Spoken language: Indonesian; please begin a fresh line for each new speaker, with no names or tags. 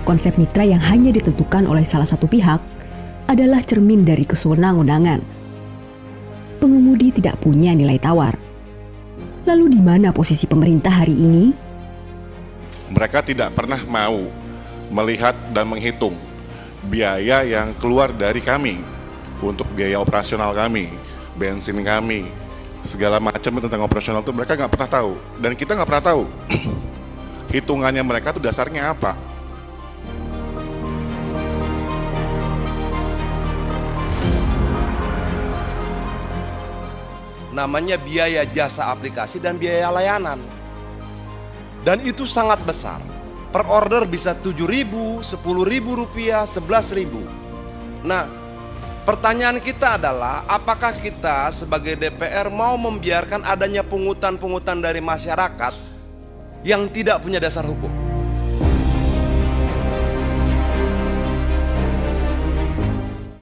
Konsep mitra yang hanya ditentukan oleh salah satu pihak adalah cermin dari kesewenang-wenangan. Pengemudi tidak punya nilai tawar. Lalu di mana posisi pemerintah hari ini?
Mereka tidak pernah mau melihat dan menghitung biaya yang keluar dari kami untuk biaya operasional kami, bensin kami, segala macam tentang operasional itu mereka nggak pernah tahu. Dan kita nggak pernah tahu hitungannya mereka itu dasarnya apa.
Namanya biaya jasa aplikasi dan biaya layanan. Dan itu sangat besar. Per order bisa 7.000, 10.000 rupiah, 11.000. Nah, pertanyaan kita adalah apakah kita sebagai DPR mau membiarkan adanya pungutan-pungutan dari masyarakat yang tidak punya dasar hukum?